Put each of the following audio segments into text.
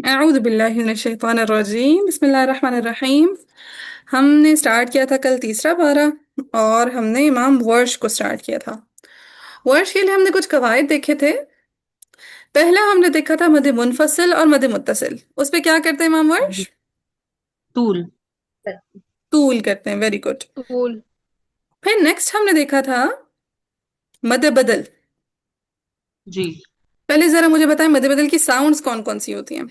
अऊज़ु बिल्लाहि मिनश शैतानिर रजीम बिस्मिल्लाहिर रहमानिर रहीम। हमने स्टार्ट किया था कल तीसरा पारा और हमने इमाम वर्श को स्टार्ट किया था। वर्श के लिए हमने कुछ कवायद देखे थे। पहला हमने देखा था मद मुनफसिल और मद मुत्तसिल, उस पे क्या करते हैं इमाम वर्श? टूल। तूल करते हैं, वेरी गुड। टूल। फिर नेक्स्ट हमने देखा था मद बदल। जी। पहले जरा मुझे बताएं मद बदल की साउंड्स कौन कौन सी होती हैं?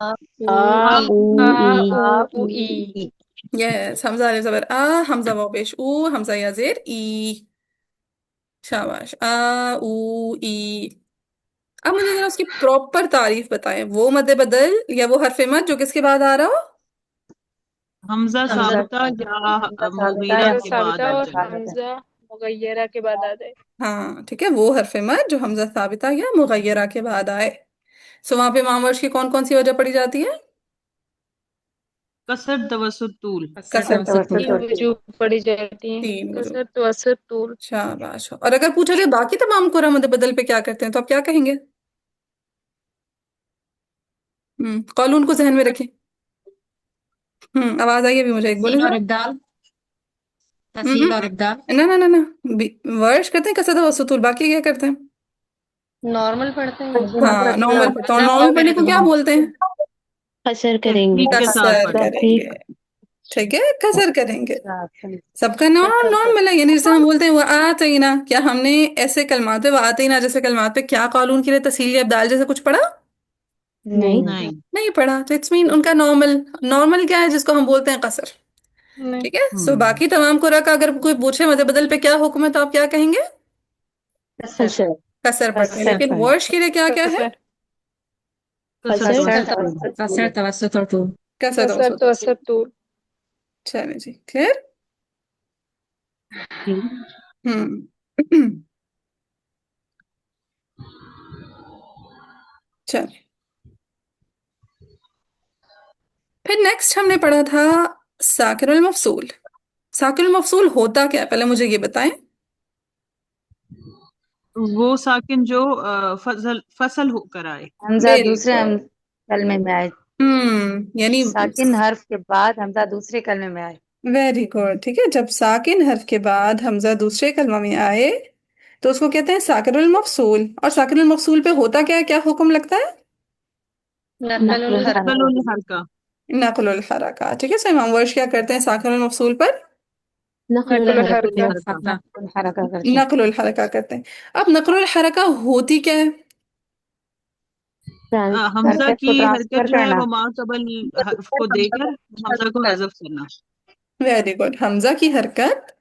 आ ऊ आ ई। ऊ आ ई ऊ ई। यस, हमजा अलिफ ज़बर आ, हमजा वाव पेश ऊ, हमजा या जेर ई। शाबाश, आ ऊ ई। अब मुझे जरा उसकी प्रॉपर तारीफ बताएं, वो मद्दे बदल या वो हरफ मद जो किसके बाद आ रहा हो? हमजा हमजा साबिता या हमजा साबिता मुगीरा या के बाद मुगीरा आ के जाए। बाद आ जाए। हमजा मुगैयरा के बाद आ जाए। हाँ ठीक है, वो हरफ मद जो हमजा साबिता या मुगय्यरा के बाद आए। सो वहां पे मामवर्श की कौन कौन सी वजह पड़ी जाती है? कसर तवसुत तूल। कसर कसर तवससुत तीन तवस्सुत तूल। वजूह पड़ी जाती हैं। तीन वजह। कसर तवसुत तूल। शाबाश। और अगर पूछा जाए बाकी तमाम कुरा मद बदल पे क्या करते हैं तो आप क्या कहेंगे? कॉलून को जहन में रखें। आवाज आई अभी मुझे, एक बोले तहसील और जरा। इब्दाल। तहसील और इब्दाल। ना ना ना ना, वर्श करते हैं कसर तवस्सुत, बाकी क्या करते हैं? नॉर्मल पढ़ते हैं ये। हाँ नॉर्मल पढ़ता हूँ, नॉर्मल नॉर्मल पढ़ने को पढ़ते क्या हैं। बोलते हैं? कसर करेंगे। तहकीक के साथ कसर पढ़े। करेंगे। तहकीक। ठीक है, कसर करेंगे। अच्छा, सबका नॉन नॉर्मल है, यानी जैसे हम बोलते हैं वो आतीना, क्या हमने ऐसे कलमात पे वो आतीना जैसे कलमात पे क्या कानून के लिए तसील या अब्दाल जैसे कुछ पढ़ा? नहीं। नहीं। नहीं पढ़ा, तो इट्स मीन उनका नॉर्मल। नॉर्मल क्या है जिसको हम बोलते हैं कसर। नहीं। ठीक है, सो हम्म। बाकी तमाम कुरा का अगर कोई पूछे मद बदल पे क्या हुक्म है तो आप क्या कहेंगे? कसर। कसर पढ़ते हैं, कसर लेकिन पढ़। वर्श के लिए क्या क्या है? कसर। कसर कसर तवसुत तूल। तवससुत कसर तवससुत और तूल। कसर तो कसर तवसुत तूल। चले जी, क्लियर। जी। हम्म चलिए, फिर नेक्स्ट हमने पढ़ा था साकिरुल मफसूल। साकिरुल मफसूल होता क्या है, पहले मुझे ये बताएं। वो साकिन जो फसल फसल होकर आए। हमजा वेरी दूसरे गुड। कलमे में आए। यानी साकिन हर्फ के बाद हमजा दूसरे कलमे में आए। वेरी गुड, ठीक है, जब साकिन हर्फ के बाद हमजा दूसरे कलमा में आए तो उसको कहते हैं साकिरुल मफसूल। और साकिरुल मफसूल पे होता क्या है, क्या हुक्म लगता है? नकलुल नकल हरकत। उल हरका। नकुल हरका। ठीक है, सो इमाम वर्श क्या करते हैं साकिरुल मफसूल पर? नकलुल नकल हरकत उल के हरका। साथ नकलुल हरका करते हैं। नकुल हरका करते हैं। अब नकुल हरका होती क्या है? हमजा हरकत की को हरकत ट्रांसफर जो है करना। वो मा कबल हर्फ को देकर हमजा को हजफ करना। वेरी गुड, हमजा की हरकत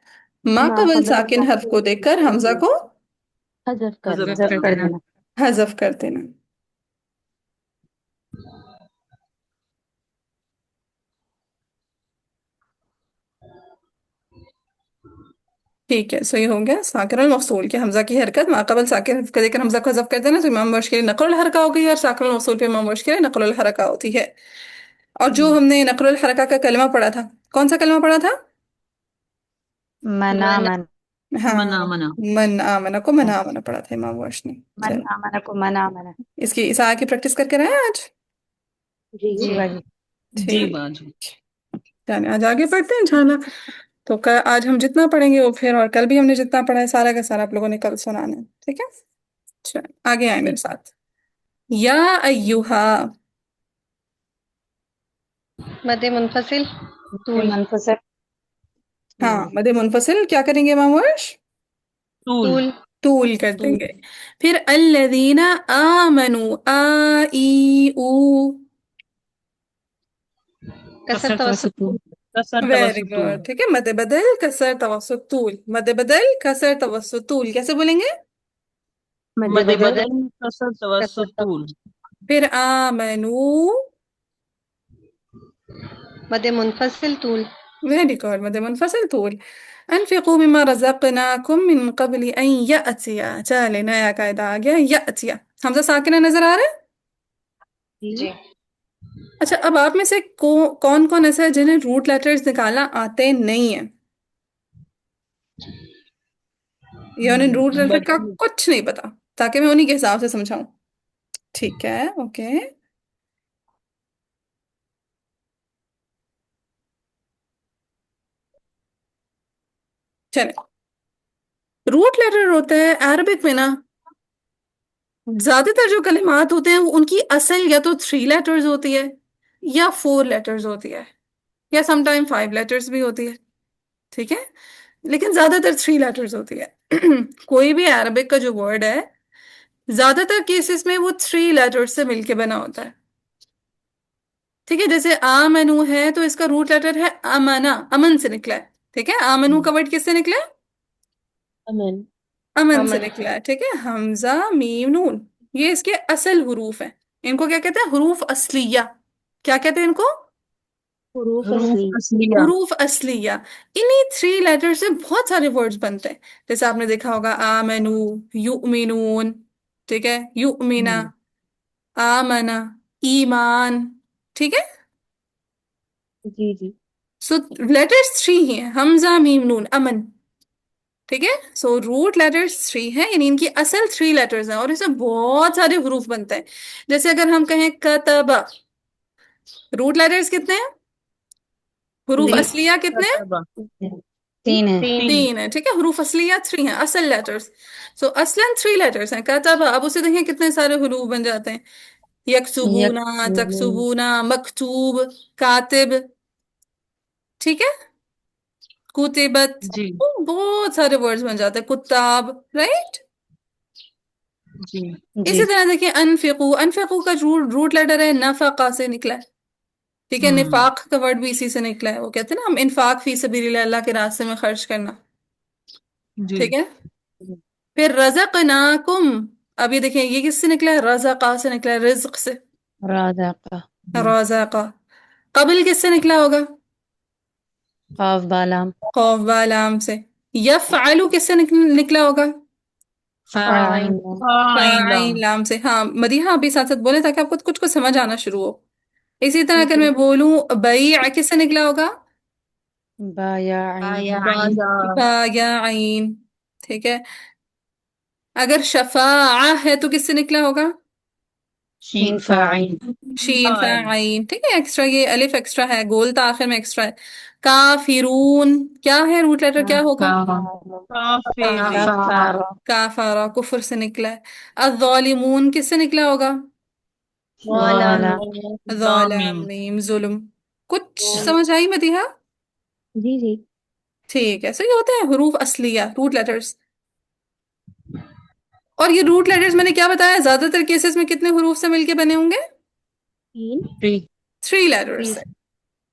माँ माकबल कबल साकिन हर्फ को देखकर हमजा को हजफ हजफ करना, कर हजफ कर देना। देना। हजफ कर देना। ठीक है, सही हो गया। साकिर मफसूल के हमजा की हरकत माकबल साकिन हर्फ को देखकर हमजा को हजफ कर देना, तो इमाम वर्श के लिए नकुल हरका हो गई है, और साकिर मफसूल पे इमाम वर्श के लिए नकुल हरका होती है। और जो हमने नकुल हरका का कलमा पढ़ा था, कौन सा कलमा पढ़ा था? मना मना मन। हाँ, मना मना। मन आमना को मना आमना पढ़ा था इमाम वर्श ने। मन चलो, आमना को मना मना। इसकी इस आय की प्रैक्टिस करके रहे हैं आज। जी जी। बाजी। जी ठीक, बाजू। जाने आज आगे पढ़ते हैं इंशाल्लाह। तो आज हम जितना पढ़ेंगे वो फिर, और कल भी हमने जितना पढ़ा है सारा का सारा आप लोगों ने कल सुनाना है, ठीक है? चलो आगे आए मेरे साथ। या अय्युहा। मद मुनफसिल से तूल। मनफसर। हाँ, मदे मुनफसिल क्या करेंगे इमाम वर्ष? तूल। तूल। तूल कर तूल। देंगे। फिर अल्लदीना आमनु, आ ई ऊ। कसर तवसुत। कसर वेरी तवसुत तूल। गुड, ठीक है, मद बदल कसर तवस्सुत तूल, मद बदल कसर तवस्सुत तूल कैसे बोलेंगे? मध्य मद बदल। बदल कसर तवसुत तूल। फिर आमनु। मद मुनफसिल तूल। वेरी गुड, मद मुनफसिल तूल। अनफिकू मिम्मा रज़क़नाकुम मिन क़ब्ल अन यअतिया। चले, नया कायदा आ गया, यअतिया। हमजा साकिना नजर आ रहा है? जी। अच्छा, अब आप में से कौन कौन ऐसा है जिन्हें रूट लेटर्स निकालना आते नहीं है, या उन्हें रूट लेटर का बच्ची। कुछ नहीं पता, ताकि मैं उन्हीं के हिसाब से समझाऊं। ठीक है, ओके। चले, रूट लेटर होता है अरबिक में ना, ज्यादातर जो कलिमात होते हैं वो उनकी असल या तो 3 लेटर्स होती है या 4 लेटर्स होती है, या समटाइम 5 लेटर्स भी होती है। ठीक है, लेकिन ज्यादातर 3 लेटर्स होती है। कोई भी अरबिक का जो वर्ड है, ज्यादातर केसेस में वो 3 लेटर्स से मिलके बना होता है। ठीक है, जैसे आमनु है तो इसका रूट लेटर है अमना, अमन से निकला है। ठीक है, आमनु का वर्ड किससे निकला है? अमन। अमन से अमन। निकला है। ठीक है, हमजा मीम नून, ये इसके असल हुरूफ हैं। इनको क्या कहते हैं? हुरूफ असलिया। क्या कहते हैं इनको? हुरूफ हरूफ असली। असलिया। हुरूफ असलिया। इन्हीं 3 लेटर से बहुत सारे वर्ड्स बनते हैं। जैसे आपने देखा होगा आमनु, युमिनून। ठीक है, युमिना, हम्म, आमना, ईमान। ठीक है, जी जी। सो लेटर्स 3 ही हैं, हमजा मीम नून अमन। ठीक है, सो रूट लेटर्स 3 हैं, यानी इनकी असल 3 लेटर्स हैं और इससे बहुत सारे हरूफ बनते हैं। जैसे अगर हम कहें कतबा, रूट लेटर्स कितने हैं? हरूफ थ्री। असलिया कितने हैं? कतबा। 3 है। तीन। 3 है। ठीक है, हरूफ असलिया 3 हैं, असल लेटर्स। सो असलन 3 लेटर्स हैं कतबा। अब उसे देखें कितने सारे हरूफ बन जाते हैं। यक। यकसुबूना, तकसुबूना, मकतूब, कातिब। ठीक है, कुतिबत। जी बहुत सारे वर्ड्स बन जाते हैं, कुत्ताब। राइट। जी जी। इसी तरह देखिए अनफिकू, अनफिकू का रूट रूट लेटर है नफका से निकला है। ठीक है, हम्म निफाक का वर्ड भी इसी से निकला है। वो कहते हैं ना, हम इन्फाक फी सबीलिल्लाह, अल्लाह के रास्ते में खर्च करना। जी ठीक है, फिर रज़क़नाकुम। अब ये देखिए, ये किससे निकला है? रज़क़ा से निकला है, रिज्क से। राज़ाक़ा। रज़क़ा। कबिल किससे निकला होगा? क़ाफ बालाम। खौफ वालाम से। यफ़अलु किससे निकला होगा? फ़ाइन। आइन फाइन लाम। लाम से। हाँ मदीहा, अभी साथ साथ बोले ताकि आपको कुछ कुछ समझ आना शुरू हो। इसी तरह अगर जी। मैं बोलूं बैया किससे निकला होगा? बायाइन। बाजा। बा या आइन। ठीक है, अगर शफा है तो किससे निकला होगा? शीन शीन फाइन। फ़ाइन। शीन फा फाइन। आइन। ठीक है, एक्स्ट्रा, ये अलिफ एक्स्ट्रा है, गोल तो आखिर में एक्स्ट्रा है। काफिरून, क्या है रूट लेटर, क्या होगा? काफिरी। कफ़ार। काफारा, कुफर से निकला है। अज़ालिमून किससे निकला होगा? ज़लाम। जामिन। ज़ालिम, जुल्म। कुछ समझ आई मदीहा? जी जी। ठीक है, सो ये होते हैं हरूफ असलिया, रूट लेटर्स। और ये रूट लेटर्स मैंने क्या बताया, ज्यादातर केसेस में कितने हरूफ से मिलके बने होंगे? तीन। थ्री। 3 लेटर्स से।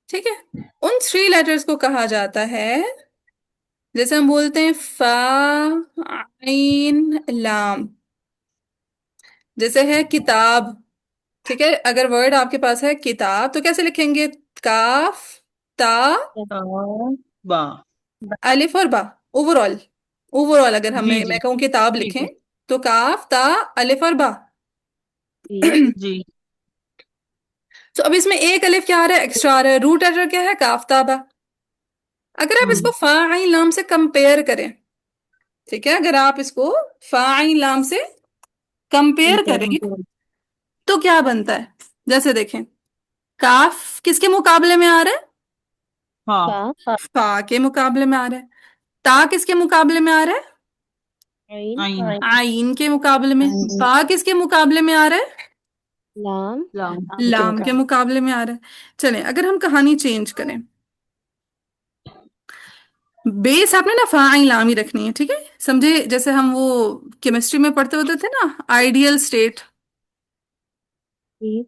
ठीक है, उन 3 लेटर्स को कहा जाता है, जैसे हम बोलते हैं फा, आइन, लाम। जैसे है किताब। ठीक है, अगर वर्ड आपके पास है किताब तो कैसे लिखेंगे? काफ, ता, बा। अलिफ और बा। ओवरऑल, ओवरऑल अगर जी हमें जी मैं कहूँ किताब ठीक लिखें है। तो काफ, ता, अलिफ और बा। जी। जी तो अब इसमें एक अलिफ क्या आ रहा है? एक्स्ट्रा आ रहा है। रूट लेटर क्या है? काफ, ता, बा। अगर आप इसको हम्म फा आइन लाम से कंपेयर करें, ठीक है, अगर आप इसको फा आइन लाम से कंपेयर करें तो क्या बनता है? जैसे देखें, काफ किसके मुकाबले में आ रहा है? हाँ। फा। फा के मुकाबले में आ रहा है। ता किसके मुकाबले में आ रहा है? आइन। आइन आइन के मुकाबले में। बा किसके मुकाबले में आ रहा है? लाम। लाम। लाम के लाम के मुकाबले। मुकाबले में आ रहा है। चलें, अगर हम कहानी चेंज करें, बेस आपने ना फा आइन लाम ही रखनी है। ठीक है, समझे? जैसे हम वो केमिस्ट्री में पढ़ते होते थे ना, आइडियल स्टेट। जी।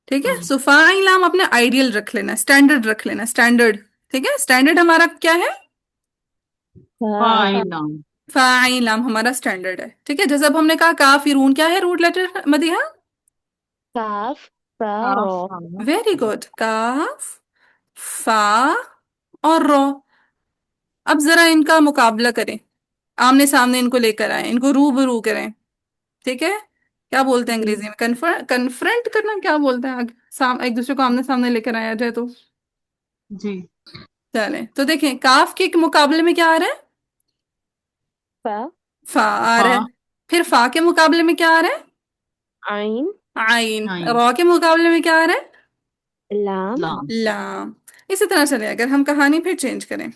ठीक है, सो फा आइन लाम अपने आइडियल रख लेना, स्टैंडर्ड रख लेना, स्टैंडर्ड। ठीक है, स्टैंडर्ड हमारा क्या है? फा। फाइन लाम। फा आइन लाम हमारा स्टैंडर्ड है। ठीक है, जैसे अब हमने कहा काफिरून, क्या है रूट लेटर मदिहा? काफ। फा हाँ रो। हाँ। वेरी गुड, काफ, फा और रो। अब जरा इनका मुकाबला करें, आमने सामने इनको लेकर आए, इनको रूबरू करें। ठीक है, क्या बोलते हैं जी। अंग्रेजी में? कन्फ्रंट करना क्या बोलते हैं? एक दूसरे को आमने सामने लेकर आया जाए तो। जी चलें, तो देखें काफ के मुकाबले में क्या आ रहा है? फा। फा आ रहा है। हाँ फिर फा के मुकाबले में क्या आ रहा है? आइन। आइन। आइन। रॉ के मुकाबले में क्या आ रहा है? लाम। लाम। लाम। इसी तरह चले, अगर हम कहानी फिर चेंज करें,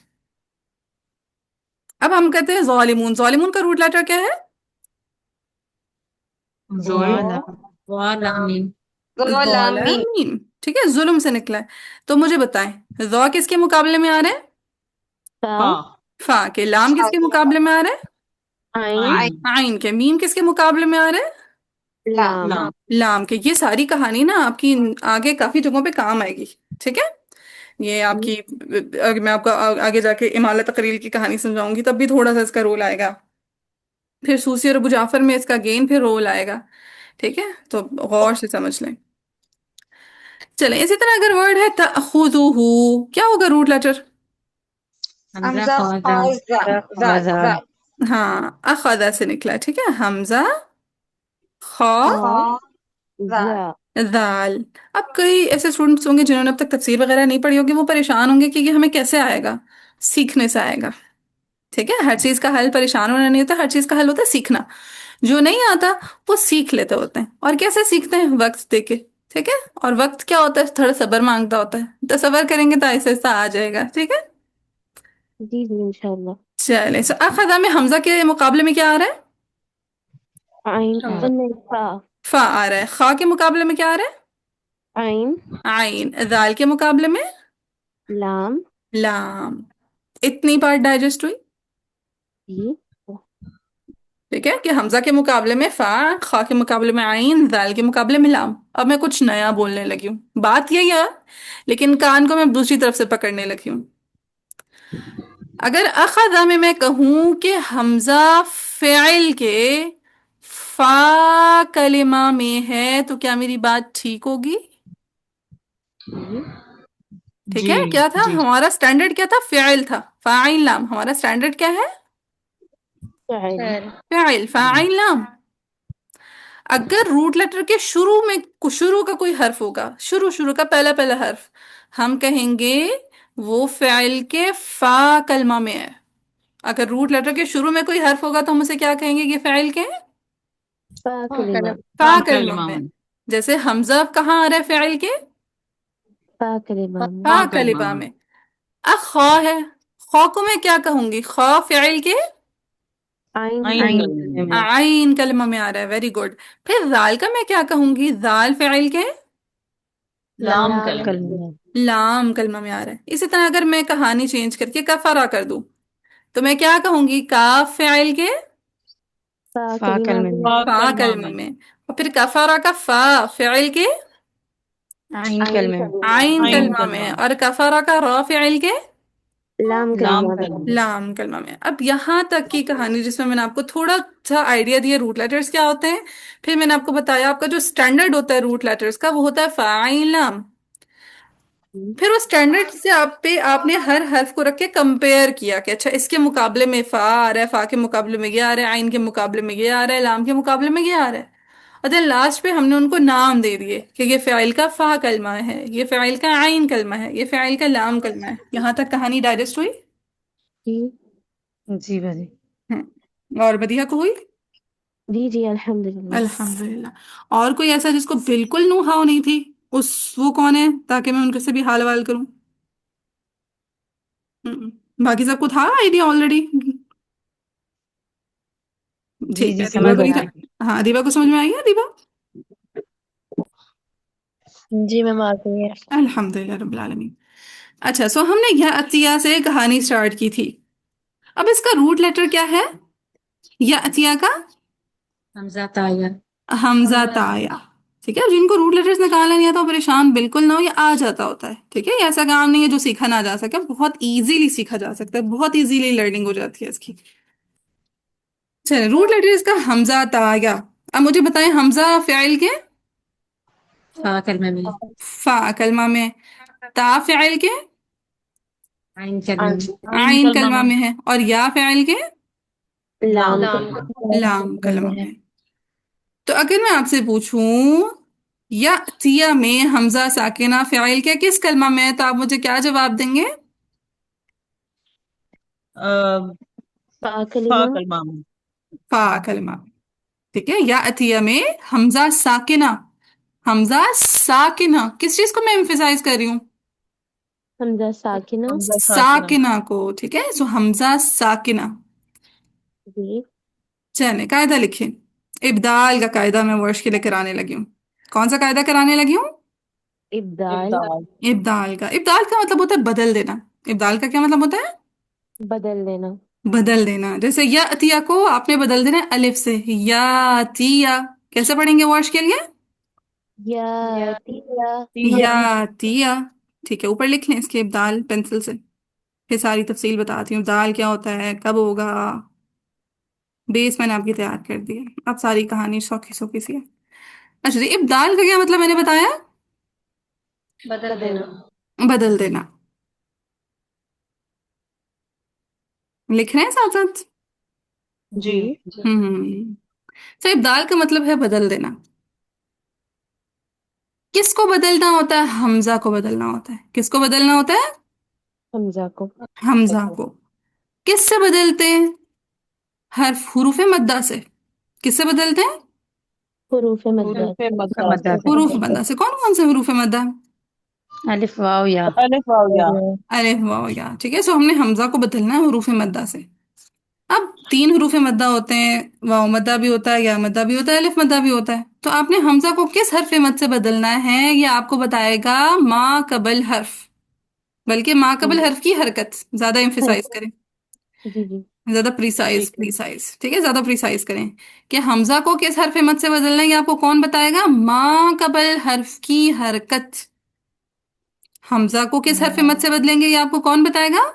अब हम कहते हैं ज़ालिमून। ज़ालिमून का रूट लेटर क्या है? जोल। वा। वालामीन। गुलामी। ज़ालिमीन। ठीक है, जुल्म से निकला है। तो मुझे बताएं, ज़ा किसके मुकाबले में आ रहा है? फा। फा। फा के। लाम किसके मुकाबले में आ रहा है? आइन। आइन। आइन के। मीम किसके मुकाबले में आ रहा है? लाम। लाम। लाम के। ये सारी कहानी ना आपकी आगे काफी जगहों पे काम आएगी। ठीक है, ये जी। आपकी, अगर मैं आपको आगे जाके इमाला तकरील की कहानी समझाऊंगी तब भी थोड़ा सा इसका रोल आएगा। फिर सूसी और अबू जाफर में इसका गेन फिर रोल आएगा। ठीक है, तो गौर से समझ लें। चलें, इसी तरह अगर वर्ड है तअखुज़ुहु, क्या होगा रूट लेटर? हमजा खाजा। वजा। हाँ, अखदा से निकला। ठीक है, हमजा, खा, खा। जा। दाल। अब कई ऐसे स्टूडेंट्स होंगे जिन्होंने अब तक तफसीर वगैरह नहीं पढ़ी होगी, वो परेशान होंगे कि ये हमें कैसे आएगा। सीखने से आएगा। ठीक है, हर चीज का हल परेशान होना नहीं होता, हर चीज का हल होता है सीखना। जो नहीं आता वो सीख लेते होते हैं। और कैसे सीखते हैं? वक्त देके। ठीक है, और वक्त क्या होता है? थोड़ा सब्र मांगता होता है। तो सब्र करेंगे तो ऐसे ऐसा आ जाएगा। ठीक है। जी जी इंशाल्लाह। चले, सो अखदा में हमजा के मुकाबले में क्या आ रहा है? आइन। हमजा। नहीं, फा। फा आ रहा है। खा के मुकाबले में क्या आ रहा है? आइन। आइन। दाल के मुकाबले में लाम। लाम। इतनी बार डाइजेस्ट हुई। जी। ठीक है, कि हमजा के मुकाबले में फा, खा के मुकाबले में आइन, दाल के मुकाबले में लाम। अब मैं कुछ नया बोलने लगी हूँ, बात यही है, लेकिन कान को मैं दूसरी तरफ से पकड़ने लगी हूँ। अगर अखदा में मैं कहूं कि हमजा फ़िल के फा कलिमा में है, तो क्या मेरी बात ठीक होगी? जी। ठीक जी। है, क्या था जी। हमारा स्टैंडर्ड? क्या था? फ़िल था। फ़ाइल लाम हमारा स्टैंडर्ड क्या है? फाइल। फ़िल फ़ाइल लाम। अगर रूट लेटर के शुरू में, शुरू का कोई हर्फ होगा, शुरू शुरू का पहला पहला हर्फ, हम कहेंगे वो फ़िल के फा कलमा में है। अगर रूट लेटर के शुरू में कोई हर्फ होगा तो हम उसे क्या कहेंगे? ये फ़िल के फा कलिमा। फा फा कलमा कलमा में। में। जैसे हमजा कहाँ आ रहा है फ़िल के? फा कलिमा में। फा फा कलमा कलिमा में। में। अब खा है, खा को मैं क्या कहूंगी? खा फ़िल के आइन आइन कलिमा कलमा में। में। आइन कलमा में आ रहा है। Very good. फिर दाल का मैं क्या कहूंगी? दाल फ़िल के लाम लाम कलमा में। कलिमा में। लाम कलमा में आ रहा है। इसी तरह अगर मैं कहानी चेंज करके कफारा कर दूं, तो मैं क्या कहूंगी? काफ फ़िल के फा फा कलिमा कलमा में। में। फा फा कलमा कलमा में। में। और फिर कफारा का फा फ़िल के आइन आइन कलमा में। कलिमा में। आइन आइन कलमा कलमा में। में। और कफारा का रा फ़िल के लाम लाम कलिमा में। कलमा में। लाम कलमा में। अब यहाँ तक की कहानी जिसमें मैंने आपको थोड़ा सा आइडिया दिया रूट लेटर्स क्या होते हैं, फिर मैंने आपको बताया आपका जो स्टैंडर्ड होता है रूट लेटर्स का वो होता है फाइल लाम। जी। फिर वो स्टैंडर्ड से आप पे आपने हर हर्फ को रख के कंपेयर किया कि अच्छा इसके मुकाबले में फा आ रहा है, फा के मुकाबले में ये आ रहा है, आइन के मुकाबले में ये आ रहा है, लाम के मुकाबले में ये आ रहा है। और देन लास्ट पे हमने उनको नाम दे दिए कि ये फ़ाइल का फा कलमा है, ये फ़ाइल का आइन कलमा है, ये फ़ाइल का लाम कलमा है। यहाँ तक कहानी डाइजेस्ट हुई। जी जी भाजी। और बदिया को हुई। जी जी अल्हम्दुलिल्लाह। अल्हम्दुलिल्लाह। और कोई ऐसा जिसको बिल्कुल नो हाउ नहीं थी, उस वो कौन है, ताकि मैं उनके से भी हाल वाल करूं? बाकी सबको था आइडिया ऑलरेडी। जी ठीक जी है, दीवा समझ को आ नहीं रहा था। है। हाँ, दीवा को समझ में आई है, दीवा? जी मैम आ गई है। अल्हम्दुलिल्लाह रब्बिल आलमीन। अच्छा, सो हमने यह अतिया से कहानी स्टार्ट की थी। अब इसका रूट लेटर क्या है? या अतिया का हमजा ताया। हमजा ताया। ठीक है, जिनको रूट लेटर्स निकालना नहीं आता वो परेशान बिल्कुल ना हो, ये आ जाता होता है। ठीक है, ये ऐसा काम नहीं है जो सीखा ना जा सके, बहुत इजीली सीखा जा सकता है, बहुत इजीली लर्निंग हो जाती है इसकी। चलिए, रूट लेटर्स का हमजा ताया। अब मुझे बताएं, हमजा फ़ाइल के फा कलमा में। फा कलमा में, ता फ़ाइल के आइन कलमा में। आइन आइन कलमा कलमा में। में है, और या फ़ाइल के लाम लाम कलमा में। कलिमा लाम कलमा में। में। तो अगर मैं आपसे पूछूं या तिया में हमजा साकिना फ़ाइल के किस कलमा में है, तो आप मुझे क्या जवाब देंगे? अ, फा फा कलिमा। कलमा में। फा कलमा। ठीक है, या अतिया में हमजा साकिना हमजा साकिना, किस चीज को मैं एम्फेसाइज कर रही हूँ? हमजा साकिना। हमजा साकिना। साकिना को, ठीक है। सो हमजा साकिना। जी। चले कायदा लिखे। इब्दाल का कायदा मैं वर्ष के लिए कराने लगी हूँ। कौन सा कायदा कराने लगी हूँ? इब्दाल। इब्दाल। इब्दाल का मतलब होता है बदल देना। इब्दाल का क्या मतलब होता है? बदल देना। बदल देना। जैसे या अतिया को आपने बदल देना है अलिफ से, या तिया। कैसे पढ़ेंगे वर्ष के लिए? या तिया। या तिया। ठीक है, ऊपर लिख लें इसके इब्दाल पेंसिल से। फिर सारी तफसील बताती हूँ, दाल क्या होता है, कब होगा। बेस मैंने आपकी तैयार कर दी है, अब सारी कहानी सौखी सौखी सी है। अच्छा जी, इब्दाल का क्या मतलब मैंने बताया? बदल बदल। देना। बदल देना। लिख रहे हैं साथ साथ? जी। जी। हम्म। तो इब्दाल का मतलब है बदल देना। किसको बदलना होता है? हमजा को बदलना होता है। किसको बदलना होता है? हमजा को। हमजा को। किससे बदलते हैं? हर्फ हुरूफ मद्दा से। किससे बदलते हैं? हुरूफ मद्दा हुरूफ से। मद्दा से। हुरूफ मद्दा से। कौन कौन से हुरूफ मद्दा? अलिफ वाव या। अलिफ वाव या। अलिफ वाव या, ठीक है। सो हमने हमजा को बदलना है हुरूफ मद्दा से। अब तीन हुरूफ मद्दा होते हैं, वाव मद्दा भी होता है, या मद्दा भी होता है, अलिफ मद्दा भी होता है। तो आपने हमजा को किस हर्फ मद से बदलना है, ये आपको बताएगा मा कबल हर्फ। बल्कि मा कबल जी। हर्फ की हरकत ज्यादा हर। एम्फेसाइज करें। जी जी। ज्यादा प्रिसाइज ठीक है। प्रिसाइज, ठीक है, ज्यादा प्रिसाइज करें कि हमजा को किस हर्फ मद से बदलना है, ये आपको कौन बताएगा? मा कबल हर्फ की हरकत। हमजा को किस हर्फ मद से बदलेंगे, ये आपको कौन बताएगा?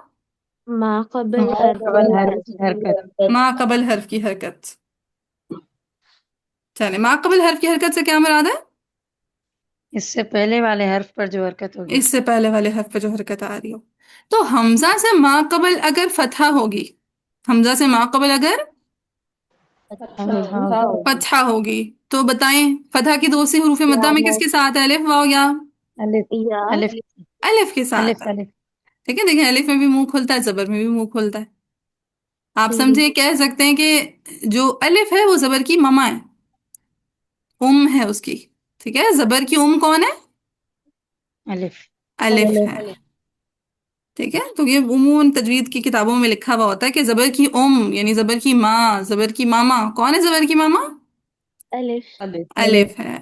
मा कबल मा हर्फ कबल की हर्फ की हरकत। हरकत। मा कबल हर्फ की हरकत। चले, मा कबल हर्फ की हरकत से क्या मुराद है? इससे पहले वाले हर्फ पर जो हरकत होगी। इससे पहले वाले हर्फ पे जो हरकत आ रही हो। तो हमजा से मा कबल अगर फतहा होगी, हमजा से मा कबल अगर अच्छा अच्छा होगी। होगी। फतहा होगी, तो बताएं फतहा की दूसरी हुरूफ या मद्दा में मद। किसके साथ है? अलिफ वाव या? अलिफ। या। अलिफ। अलिफ के साथ अलिफ है। अलिफ। ठीक है, देखें अलिफ में भी मुंह खुलता है, जबर में भी मुंह खुलता है। आप जी जी। समझे, कह सकते हैं कि जो अलिफ है वो जबर की ममा है, उम है उसकी। ठीक है, जबर की उम कौन है? अलिफ। अलिफ अलिफ। है। ठीक है, तो ये उमूमन तजवीद की किताबों में लिखा हुआ होता है कि जबर की उम यानी जबर की माँ, जबर की मामा। कौन है जबर की मामा? अलिफ। अलिफ। अलिफ है।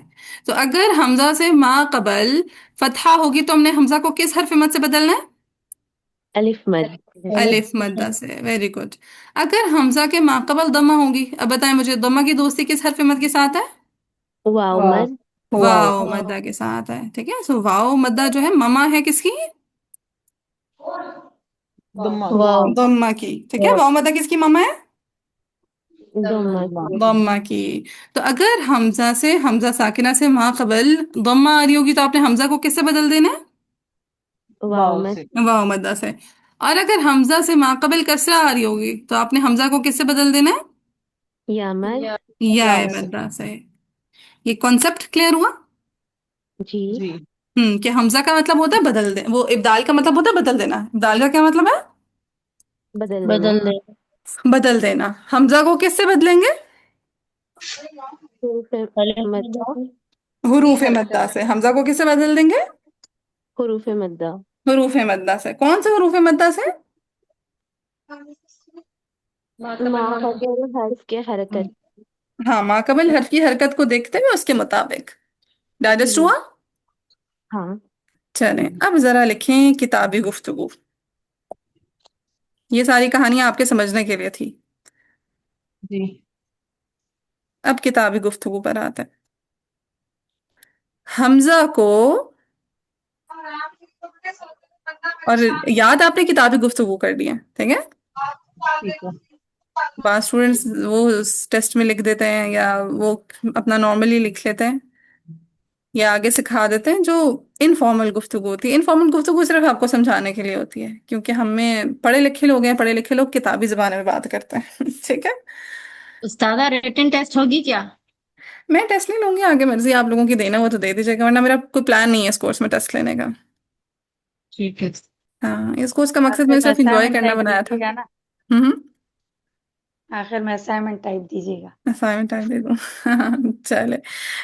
तो अगर हमजा से माँ कबल फतहा होगी तो हमने हमजा को किस हर्फ मद से बदलना है? अलिफ मद। अलिफ। अलिफ मद्दा से। Very good. अगर हमजा के माँ कबल दमा होगी, अब बताएं मुझे दमा की दोस्ती किस हर्फ मद के साथ है? वाव वाव। मद। वाव। वाओ मद्दा के साथ है। ठीक है, सो वाओ मद्दा जो है ममा है किसकी? दुम्मा। वाव। दम्मा की। ठीक है, वाओ मद्दा किसकी ममा है? दम्मा दुम्मा। की। दम्मा की। तो अगर हमजा से हमजा साकिना से माँ कबल दम्मा आ रही होगी तो आपने हमजा को किससे बदल देना है? वाव वाव मद। से। वाओ मद्दा से। और अगर हमजा से माँ कबल कसरा आ रही होगी तो आपने हमजा को किससे बदल देना है? या मद। या या या से। मद्दा से। ये कॉन्सेप्ट क्लियर हुआ? जी। जी। कि हमजा का मतलब होता है बदल दे, वो इब्दाल का मतलब होता है बदल देना। इब्दाल का क्या मतलब है? बदल देना। बदल दे। बदल देना। हमजा को किससे बदलेंगे? हुरूफ अलिफ मद्दा। हुरूफ मद्दा से। हमजा को किससे बदल देंगे? हुरूफ मद्दा। हुरूफ मद्दा से। कौन से हुरूफ मद्दा से? मा कबल हर्फ के हम्म, हरकत। हाँ, माकबल हर्फ की हरकत को देखते हुए उसके मुताबिक। डाइजेस्ट जी। हुआ? हाँ। चलें, अब जरा लिखें किताबी गुफ्तगू। ये सारी कहानियां आपके समझने के लिए थी। जी। अब किताबी गुफ्तगू पर आते हैं। हमजा को, और याद आपने किताबी गुफ्तगू कर ली है, ठीक है। ठीक है। बाद स्टूडेंट्स वो टेस्ट में लिख देते हैं, या वो अपना नॉर्मली लिख लेते हैं, या आगे सिखा देते हैं। जो इनफॉर्मल गुफ्तगू होती है, इनफॉर्मल गुफ्तगू सिर्फ आपको समझाने के लिए होती है, क्योंकि हमें पढ़े लिखे लोग हैं, पढ़े लिखे लोग किताबी जबान में बात करते हैं। ठीक है। उस्तादा रिटन टेस्ट होगी क्या? मैं टेस्ट नहीं लूंगी, आगे मर्जी आप लोगों की देना वो तो दे दीजिएगा, वरना मेरा कोई प्लान नहीं है इस कोर्स में टेस्ट लेने का। ठीक है। हाँ, इस कोर्स का मकसद आपने मैंने तो सिर्फ इंजॉय असाइनमेंट करना टाइप बनाया था। कीजिएगा ना। हम्म। आखिर में असाइनमेंट टाइप दीजिएगा। असाइनमेंट टाइम दे दूँ? चले।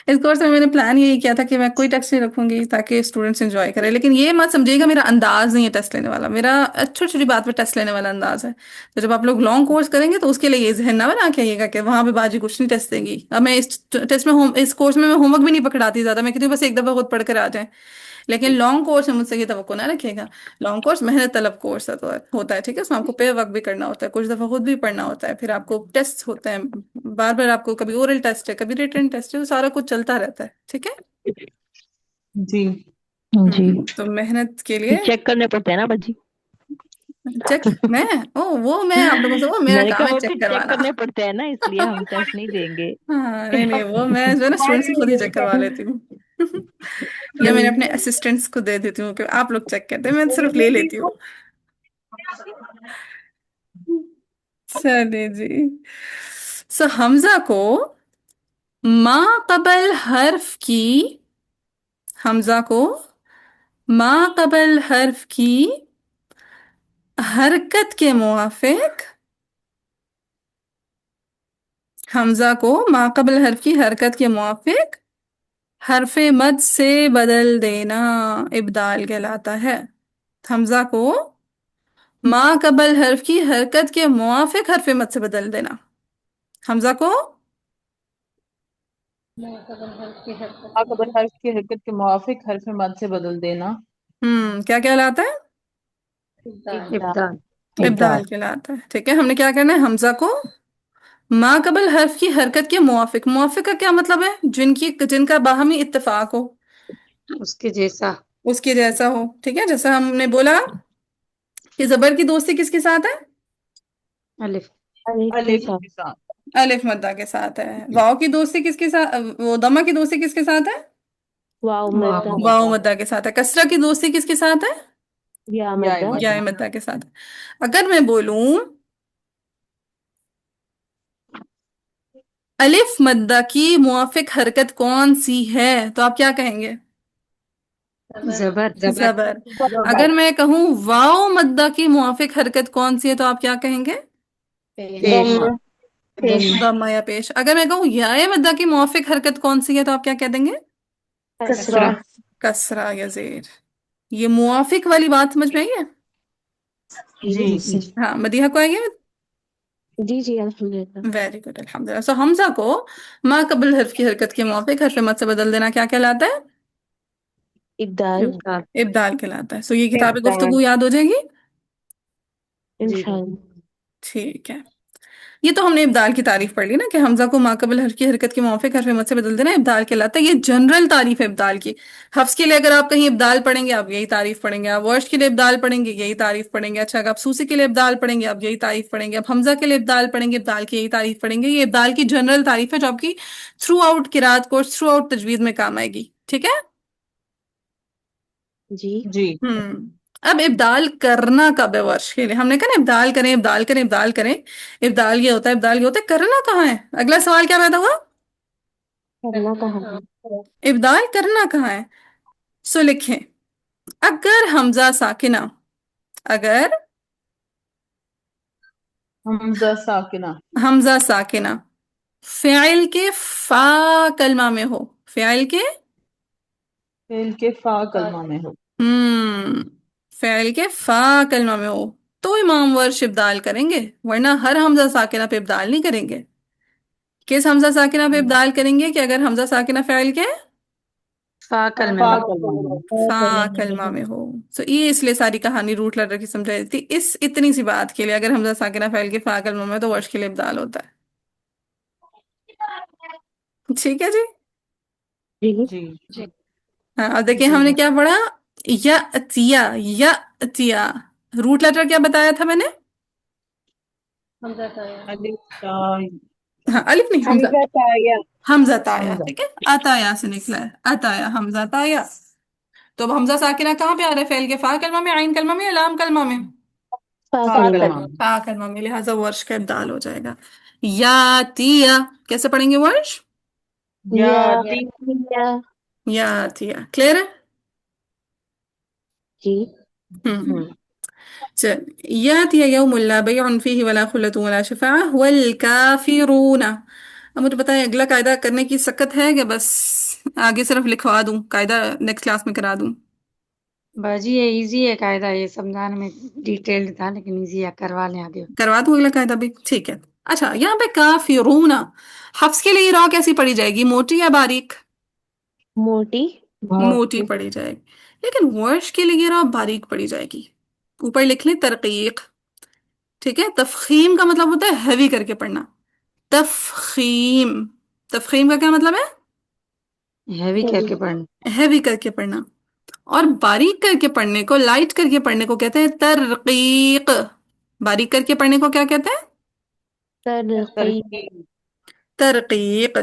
इस कोर्स में मैंने प्लान यही किया था कि मैं कोई टेस्ट नहीं रखूंगी ताकि स्टूडेंट्स एंजॉय करें, लेकिन ये मत समझिएगा मेरा अंदाज नहीं है टेस्ट लेने वाला, मेरा छोटी छोटी बात पे टेस्ट लेने वाला अंदाज है। तो जब आप लोग लॉन्ग कोर्स करेंगे तो उसके लिए ये जहन ना बना के आइएगा कि वहां पे बाजी कुछ नहीं टेस्ट देंगी। अब मैं इस टेस्ट में इस कोर्स में मैं होमवर्क भी नहीं पकड़ाती ज्यादा, मैं कहती हूँ बस एक दफा खुद पढ़ कर आ जाए। लेकिन लॉन्ग कोर्स में मुझसे ये तवक्को ना रखिएगा। लॉन्ग कोर्स मेहनत तलब कोर्स है, तो होता है ठीक है, उसमें आपको पे वर्क भी करना होता है, कुछ दफा खुद भी पढ़ना होता है, फिर आपको टेस्ट होते हैं बार बार, आपको कभी ओरल टेस्ट है कभी रिटन टेस्ट है, तो सारा कुछ चलता रहता है ठीक है। जी जी। तो मेहनत के लिए चेक करने पड़ते हैं ना बच्ची। चेक। मैं ओ वो मैं आप लोगों से वो मेरा मैंने काम कहा है वो चेक फिर चेक करवाना। करने पड़ते हैं ना, इसलिए हम टेस्ट नहीं देंगे। हाँ नहीं नहीं, वो मैं जो है ना स्टूडेंट्स को खुद ही चेक करवा लेती हूँ। या मैंने अपने असिस्टेंट्स को दे देती हूँ कि आप लोग चेक करते हैं, मैं सिर्फ ले लेती हूँ। चलिए जी। सो हमजा को मा कबल हर्फ की, हमजा को मा कबल हर्फ की हरकत के मुआफिक, हमजा को मा कबल हर्फ की हरकत के मुआफिक हरफे मद से बदल देना इब्दाल कहलाता है। हमजा को मा कबल हर्फ की हरकत के मुआफिक हरफे मद से बदल देना। हमजा को अकबर हर्फ की हरकत के मुवाफिक हर्फ मद से बदल देना। क्या कहलाता है? इब्दाल। इब्दाल। इब्दाल कहलाता है। ठीक है, हमने क्या करना है, हमजा को मा कबल हर्फ की हरकत के मुआफिक, मुआफिक का क्या मतलब है? जिनका बाहमी इत्तेफाक हो, उसके जैसा। उसके जैसा हो। ठीक है, जैसा हमने बोला कि जबर की दोस्ती किसके साथ है? अलिफ। अलिफ के अलिफ साथ। के साथ। अलिफ मद्दा के साथ है। वाव की दोस्ती किसके साथ, वो दमा की दोस्ती किसके साथ है? वाव वाह। मद्दा। वाव मद्दा के साथ है। कसरा की दोस्ती किसके साथ है? या या मद्दा। या मद्दा के साथ है। अगर मैं बोलूं अलिफ मद्दा की मुआफिक हरकत कौन सी है, तो आप क्या कहेंगे? जबर। जबर। अगर मैं कहूं वाव मद्दा की मुआफिक हरकत कौन सी है, तो आप क्या कहेंगे? पेश। दम्मा। पेश। दम्मा या पेश। अगर मैं कहूं याए मद्दा की मुआफिक हरकत कौन सी है, तो आप क्या कह देंगे? कसरा। कसरा। कसरा या जेर। ये मुआफिक वाली बात समझ में आई है? जी जी। हाँ, मदीहा को आएंगे। जी जी अल्हम्दुलिल्लाह। वेरी गुड, अल्हम्दुलिल्लाह। सो हमजा को मा कबल हर्फ की हरकत के मुआफिक हर्फ मद से बदल देना क्या कहलाता है? इब्दाल। इब्दाल। इब्दाल कहलाता है। सो ये किताब इब्दाल। गुफ्तगू याद हो जाएगी। जी। इंशाअल्लाह। ठीक है। ये तो हमने इब्दाल की तारीफ पढ़ ली ना कि हमजा को माकबल हर की हरकत के मौफिक हरफ मद से बदल देना इब्दाल कहलाता है। ये जनरल तारीफ है इब्दाल की। हफ्स के लिए अगर आप कहीं इब्दाल पढ़ेंगे आप यही तारीफ पढ़ेंगे, आप वर्श के लिए इब्दाल पढ़ेंगे यही तारीफ पढ़ेंगे, अच्छा अगर आप सूसी के लिए इब्दाल पढ़ेंगे आप यही तारीफ पढ़ेंगे, आप हमजा के लिए इब्दाल पढ़ेंगे इब्दाल की यही तारीफ पढ़ेंगे। ये इब्दाल की जनरल तारीफ है जो आपकी through out Kirat course, through out तजवीद में काम आएगी। ठीक है। जी। जी अब इब्दाल करना कब है वर्ष के लिए? हमने कहा ना इब्दाल करें इब्दाल करें इब्दाल करें। इब्दाल ये होता है, इब्दाल ये होता है, करना कहाँ है? अगला सवाल क्या पैदा हुआ? करना कहाँ है? इब्दाल करना कहाँ है? सो लिखें, अगर हमजा साकिना, अगर हमजा साकिना हमजा साकिना फ़िल के फा कलमा में हो, फ़िल के फेल के फा कलमा में हो। हम्म फ़िल के फा कलमा में हो तो इमाम वर्ष इब्दाल करेंगे, वरना हर हमजा साकिना पे इब्दाल नहीं करेंगे। किस हमजा साकिना पे इब्दाल करेंगे कि अगर हमजा साकिना फ़िल के फाकल में फा मत। कलमा में। फा कलमा में हो। सो ये इसलिए सारी कहानी रूट लेटर की समझाई थी, इस इतनी सी बात के लिए अगर हमजा साकिना फ़ाइल के फा कलमा में हो, तो वर्ष के लिए इब्दाल होता है। ठीक है जी। जी। जी हाँ, अब देखिए हमने क्या पढ़ा, या अतिया, या अतिया। रूट लेटर क्या बताया था मैंने? अलिफ ता हाँ अलिफ नहीं, हमजा। हमजा ताया। हमजा ताया, हमजा ठीक है, अताया से निकला है, अताया हमजा ताया। तो अब हमजा साकिना कहाँ पे आ रहा है? फेल के फा कलमा में, आइन कलमा में या लाम कलमा में? फा फाकल में। कलमा में। फा कलमा में, लिहाजा वर्ष का इब्दाल हो जाएगा। या तिया कैसे पढ़ेंगे वर्ष? या याती। या। या तिया। क्लियर है? जी। हम्म। हम्म चल, याति यौमुल ला बैउन फीहि वला खुल्लतुन वला शफाअह वल काफिरूना। अब मुझे बताएं, अगला कायदा करने की सकत है कि बस आगे सिर्फ लिखवा दूं, कायदा नेक्स्ट क्लास में करा दूं? बाजी ये इजी है कायदा, ये समझाने में डिटेल्ड था लेकिन इजी है, करवा लें आगे। करवा दूं अगला कायदा भी, ठीक है। अच्छा, यहाँ पे काफिरूना, हफ्स के लिए रॉ कैसी पढ़ी जाएगी, मोटी या बारीक? मोटी। मोटी पढ़ी जाएगी। लेकिन वर्श के लिए रॉ बारीक पढ़ी जाएगी। ऊपर लिख लें तरकीक, ठीक है। तफखीम का मतलब होता है हैवी करके पढ़ना। तफखीम, तफखीम का क्या मतलब है? हैवी करके पढ़ना। हैवी करके पढ़ना। और बारीक करके पढ़ने को, लाइट करके पढ़ने को कहते हैं तरकीक। बारीक करके पढ़ने को क्या कहते हैं? तरकीब। तरकीब। तरकीक।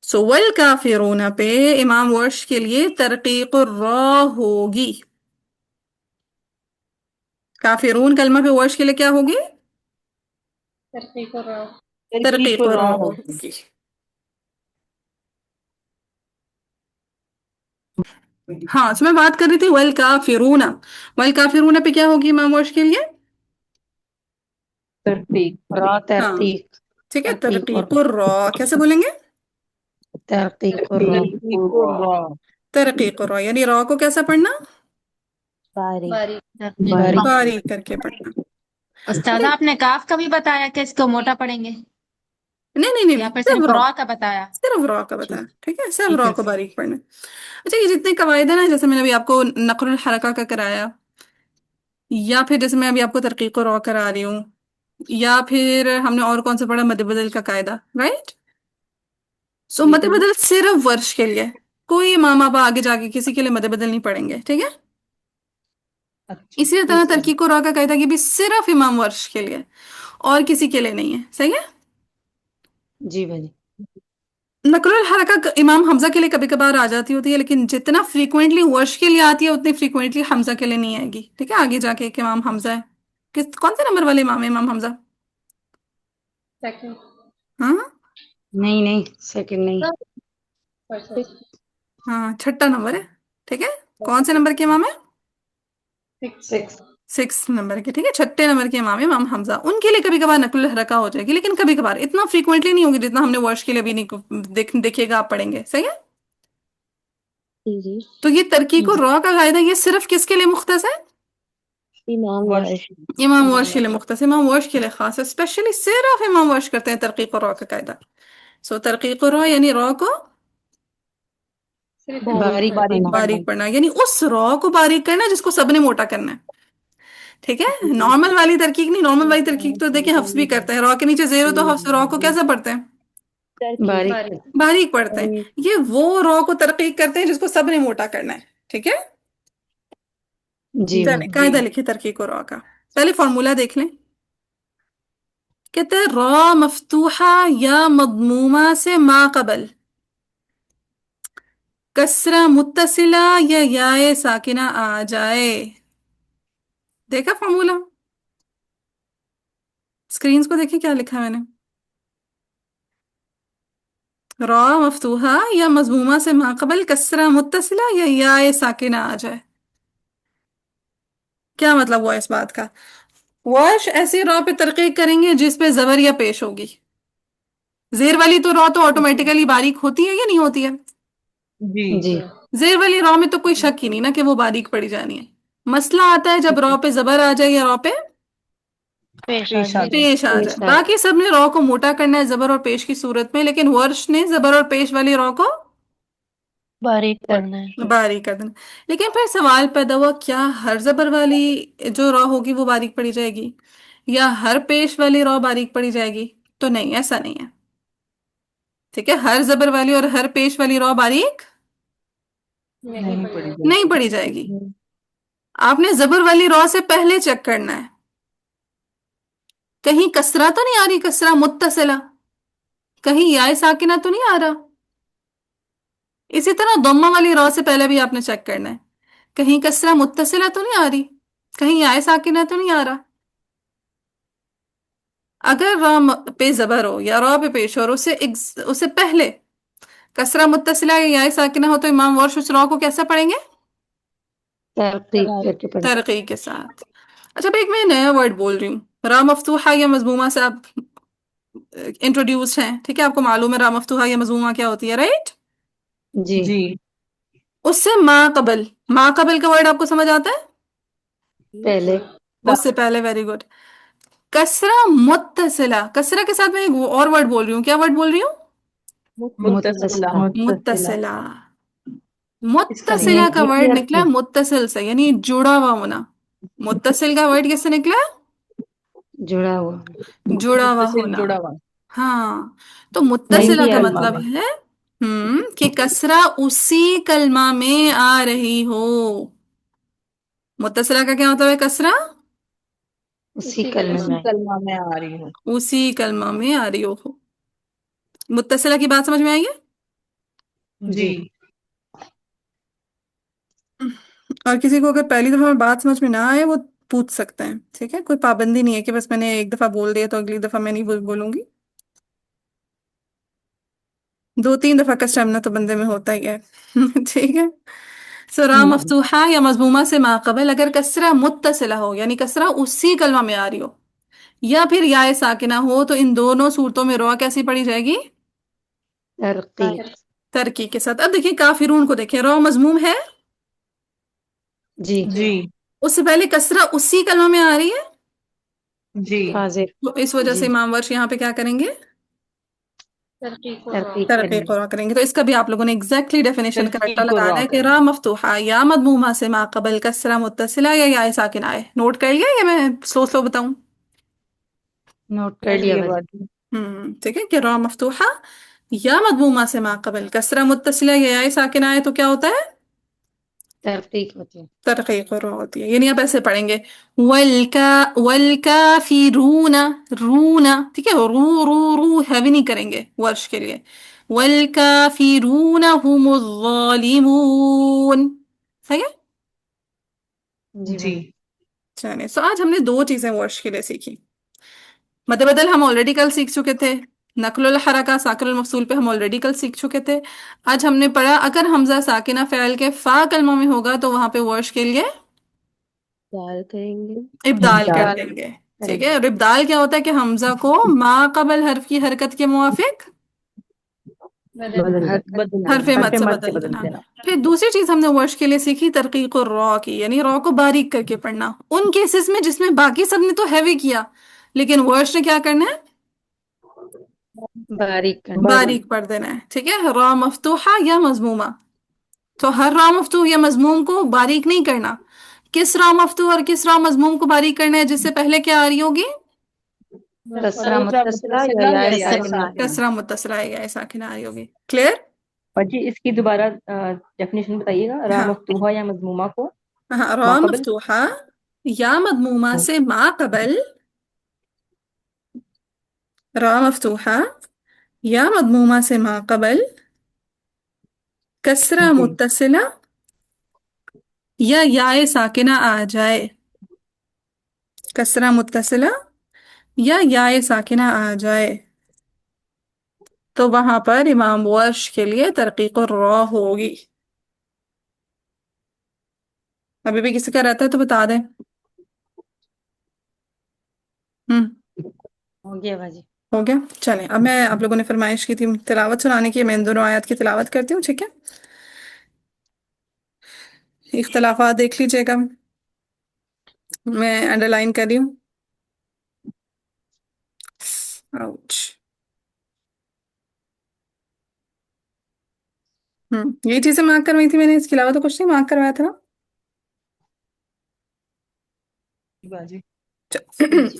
सो वल काफिरूना पे इमाम वर्श के लिए तरकीक रॉ होगी। काफिरून कलमा पे वर्श के लिए क्या होगी? तरकीब तरकीक रॉ रहा हो। होगी। हाँ, तो मैं बात कर रही थी वल काफिरूना। वल काफिरूना पे क्या होगी इमाम वर्श के लिए? तरकीब। रॉ हाँ, तरतीक। ठीक है। तरतीक और तरकीक रॉ कैसे बोलेंगे? तरतीक और रॉ। तरकीब रहा। तरकीक रॉ यानी रॉ को कैसा पढ़ना? बारीक। बारीक। बारीक। बारीक करके पढ़ना। उस्ताद नहीं आपने काफ का भी बताया कि इसको मोटा पढ़ेंगे, नहीं नहीं नहीं, या फिर सिर्फ सिर्फ रॉ, रॉ का बताया? सिर्फ रॉ का ठीक। बताया, ठीक है। सिर्फ ठीक रॉ है। को बारीक पढ़ना। अच्छा, ये जितने कवायद है ना, जैसे मैंने अभी आपको नक़्ल हरका का कराया, या फिर जैसे मैं अभी आपको तरकीक रॉ करा रही हूँ, या फिर हमने और कौन सा पढ़ा, मद बदल का कायदा, राइट। सो मद बदल सिर्फ वर्ष के लिए, कोई माँ बाप आगे जाके किसी के लिए मद बदल नहीं पढ़ेंगे, ठीक है। अच्छा। इसी तरह तरकीक रॉ का कायदा की भी सिर्फ इमाम वर्ष के लिए, और किसी के लिए नहीं है, सही है। जी बाजी। नकरुल हरका इमाम हमजा के लिए कभी कभार आ जाती होती है, लेकिन जितना फ्रीक्वेंटली वर्ष के लिए आती है उतनी फ्रीक्वेंटली हमजा के लिए नहीं आएगी, ठीक है। आगे जाके एक इमाम हमजा है, किस कौन से नंबर वाले इमाम है इमाम हमजा? सेकंड। हाँ नहीं नहीं, सेकंड नहीं। हाँ, छठा नंबर है, ठीक है। कौन से नंबर के इमाम है? सिक्स। सिक्स नंबर के, ठीक है। छठे नंबर के इमाम है इमाम हमजा। उनके लिए कभी कभार नकल हरका हो जाएगी, लेकिन कभी कभार, इतना फ्रीक्वेंटली नहीं होगी जितना हमने वर्ष के लिए भी नहीं देखिएगा, आप पढ़ेंगे, सही है। जी जी। तो ये तरकीक और जी। रॉ का कायदा ये सिर्फ किसके लिए मुख्तस है? इमाम वर्ष। वर्ष। इमाम वर्श के लिए मुख्तस, इमाम वर्श के लिए खास है, स्पेशली सिर्फ इमाम वर्श करते हैं तरकीक और रॉ का कायदा। सो तरकीक और रॉ यानी रॉ को सिर्फ बारीक। बारीक पढ़ना। बारीक पढ़ना, यानी उस रॉ को बारीक करना जिसको सबने मोटा करना है, ठीक है। नॉर्मल वाली तरकीक नहीं, नॉर्मल वाली तरकीक तो देखिए हफ्स भी करते हैं, रॉ के नीचे जेर हो तो हफ्स रॉ को कैसे पढ़ते हैं? तरकीब। बारीक। बारीक। बारीक पढ़ते हैं। ये वो रॉ को तरकीक करते हैं जिसको सबने मोटा करना है, ठीक है। जी चले बाजी। कायदा लिखे तरकीक और रॉ का, पहले फॉर्मूला देख लें। कहते हैं रॉ मफ्तूहा या मदमूमा से मा कबल कसरा मुत्तसिला या याए साकिना आ जाए। देखा फॉर्मूला? स्क्रीन्स को देखिए क्या लिखा है मैंने। रॉ मफ्तूहा या मजमूमा से माकबल कसरा मुत्तसिला या याए साकिना आ जाए। क्या मतलब हुआ इस बात का? वर्श ऐसी रॉ पे तरकीक करेंगे जिस पे जबर या पेश होगी। जेर वाली तो रॉ तो ऑटोमेटिकली बारीक होती है या नहीं होती है? जी। जी। जेर वाली रॉ में तो कोई शक ही नहीं ना कि वो बारीक पड़ी जानी है। मसला आता है जब रॉ पे जबर आ जाए या रॉ पे पेश आ पेश आ जाए। जाए। पेश आ जाए। बाकी सब ने रॉ को मोटा करना है जबर और पेश की सूरत में, लेकिन वर्ष ने जबर और पेश वाली रॉ को बारीक करना है। बारीक कर देना। लेकिन फिर सवाल पैदा हुआ, क्या हर जबर वाली जो रॉ होगी वो बारीक पड़ी जाएगी, या हर पेश वाली रॉ बारीक पड़ी जाएगी? तो नहीं, ऐसा नहीं है, ठीक है। हर जबर वाली और हर पेश वाली रॉ बारीक नहीं पड़ी नहीं जाएगी। पड़ी जाएगी। आपने जबर वाली रॉ से पहले चेक करना है, कहीं कसरा तो नहीं आ रही, कसरा मुत्तसिला, कहीं याए साकिना तो नहीं आ रहा। इसी तरह दम्मा वाली रॉ से पहले भी आपने चेक करना है, कहीं कसरा मुत्तसिला तो नहीं आ रही, कहीं याए साकिना तो नहीं आ रहा। अगर पे जबर हो या रॉ पे पेश हो और उससे पहले कसरा मुत्तसिला या याए साकिना हो, तो इमाम वर्श उस रॉ को कैसा पढ़ेंगे? तरकीक करके पढ़ना। तरकी के साथ। अच्छा, अब एक मैं नया वर्ड बोल रही हूँ। रा मफ्तूहा या मजमूमा से आप इंट्रोड्यूस हैं, ठीक है, आपको मालूम है रा मफ्तूहा या मजमूमा क्या होती है, राइट? जी। जी। उससे माँ कबल का वर्ड आपको समझ आता है? पहले। उससे पहले, वेरी गुड। कसरा मुत्तसिला, कसरा के साथ मैं एक और वर्ड बोल रही हूँ, क्या वर्ड बोल रही हूँ? मुत्तसिला। मुत्तसिला। इसका मुत्तसिला मीनिंग का वर्ड निकला मुत्तसिल से, यानी जुड़ा हुआ होना। मुत्तसिल का वर्ड किससे निकला? जुड़ा हुआ। जुड़ा हुआ मुत्तसिल होना। जुड़ा हुआ। हाँ, तो नहीं मुत्तसिला का किया मतलब अल्लाह। है कि कसरा उसी कलमा में आ रही हो। मुत्तसिला का क्या मतलब है? कसरा उसी कलमे उसी में। कलमा में आ रही हूँ। उसी कलमा में आ रही हो। मुत्तसिला की बात समझ में आई है? जी। जी। और किसी को अगर पहली दफा में बात समझ में ना आए, वो पूछ सकते हैं, ठीक है, कोई पाबंदी नहीं है कि बस मैंने एक दफा बोल दिया तो अगली दफा मैं नहीं बोलूंगी। 2-3 दफा का स्टेमिना तो बंदे में होता ही है। ठीक है। सो रा मफ्तूहा या मजमूमा से माकबल अगर कसरा मुत्तसिला हो, यानी कसरा उसी कलमा में आ रही हो, या फिर याए साकिना हो, तो इन दोनों सूरतों में रा कैसी पड़ी जाएगी? तरकी। तरकी के साथ। अब देखिए काफिरून को, देखिए रा मजमूम है, जी। जी। उससे पहले कसरा उसी कलमा में आ रही है, जी। हाजिर। तो इस वजह से जी। इमाम वर्ष यहाँ पे क्या करेंगे? तरकीब तरक़ीक़ करेंगे। क़ुरा करेंगे। तो इसका भी आप लोगों ने एग्जैक्टली डेफिनेशन का रट्टा तरकीब लगाना रॉ है कि रा करेंगे। मफ्तूहा या मदमूमा से माक़बल कसरा मुत्तसिला या साकिन आए। नोट कर लिया या मैं स्लो स्लो बताऊं? नोट कर कर लिया लिए बाजी। बाजी। ठीक है, कि रा मफ्तूहा या मदमूमा से माक़बल कसरा मुत्तसिला या साकिन आए तो क्या होता है? तरकीब होती है। तरक़ीक़ क़ुरा होती है। यानी आप ऐसे पढ़ेंगे वल काफिरूना, रूना, ठीक है, रू रू रू हैवी नहीं करेंगे वर्ष के लिए। वल काफिरूना हुमुज़ ज़ालिमून। सही है। जी जी। बाजी। चलिए, सो आज हमने 2 चीजें वर्ष के लिए सीखी। मद बदल हम ऑलरेडी कल सीख चुके थे। नकलुल हरका साकिनुल मफसूल पे हम ऑलरेडी कल सीख चुके थे। आज हमने पढ़ा अगर हमजा साकिना फ़ेल के फा कलमा में होगा तो वहां पे वर्ष के लिए दाल करेंगे। इब्दाल कर दाल देंगे। ठीक है, करेंगे। और इब्दाल क्या होता है कि हमजा को मा कबल हर्फ की हरकत के मुवाफिक हरकत बदल हरफ देना। मद से बदल बदल देना। देना। फिर दूसरी चीज हमने वर्ष के लिए सीखी तरकीक और रॉ की, यानी रॉ को बारीक करके पढ़ना उन केसेस में जिसमें बाकी सब ने तो हैवी किया, लेकिन वर्ष ने क्या करना है? बारीक करना। बारीक पढ़ देना है। ठीक है, रॉ मफ्तूहा या मजमूमा, तो हर रॉ मफ्तूह या मजमूम को बारीक नहीं करना। किस रॉ मफ्तूह और किस रॉ मजमूम को बारीक करना है? जिससे पहले क्या आ रही होगी? कसरा कसरा मुत्तसिला मुत्तसिला या या साकिन आए। साकिना। कसरा मुत्तसला है या साकिन आ रही होगी। क्लियर? और जी इसकी दोबारा डेफिनेशन बताइएगा, रा हाँ मफ्तूहा या मजमूमा को हाँ, रॉ माकबल। मफ्तूहा या मदमूमा से मा कबल, रॉ मफ्तूहा या मदमूमा से मा कबल कसरा जी। मुत्तसिला या याए साकिना आ जाए। कसरा मुत्तसिला या याए साकिना आ जाए तो वहां पर इमाम वर्श के लिए तरकीक रॉ होगी। अभी भी किसी का रहता है तो बता दें। हम्म हो गया बाजी। हो गया। चलें, अब मैं, आप लोगों ने फरमाइश की थी तिलावत सुनाने की, मैं इन दोनों आयत की तिलावत करती हूँ, ठीक है? इख्तलाफात देख लीजिएगा, मैं अंडरलाइन कर रही हूँ। आउच। ये चीजें मार्क करवाई थी मैंने, इसके अलावा तो कुछ नहीं मार्क करवाया था ना। बाजी। जी।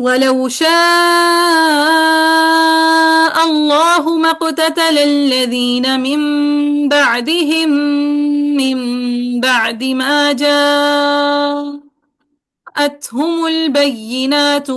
वलौ शाअ अल्लाहु मक़ततल लल्लज़ीना मिन बअदिहिम मिन बअदि मा जाअतहुमुल बय्यिनातु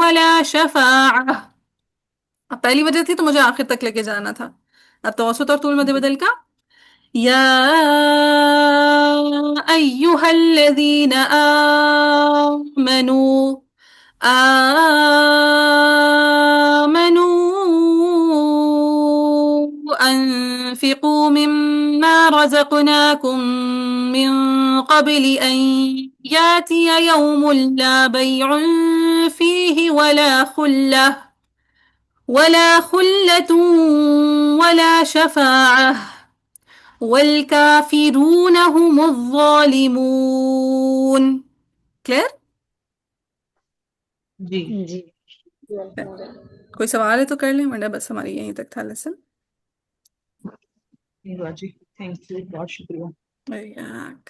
वला शफाअह। अब पहली वजह थी तो मुझे आखिर तक लेके जाना था। अब तवसुत और तूल मद बदल का या अय्युहल्लज़ीना आमनू आमनू अनफिकू मिम्मा रज़क़नाकुम मिन क़ब्लि अन यातिय यौमुन ला बैउन फीहि वला खुल्लतुन वला शफाअह वल्काफिरून हुमुज़्ज़ालिमून। क्लियर? जी जी। कोई सवाल है तो कर लें, वरना बस हमारी यहीं तक था लेसन। जी थैंक यू, बहुत शुक्रिया। या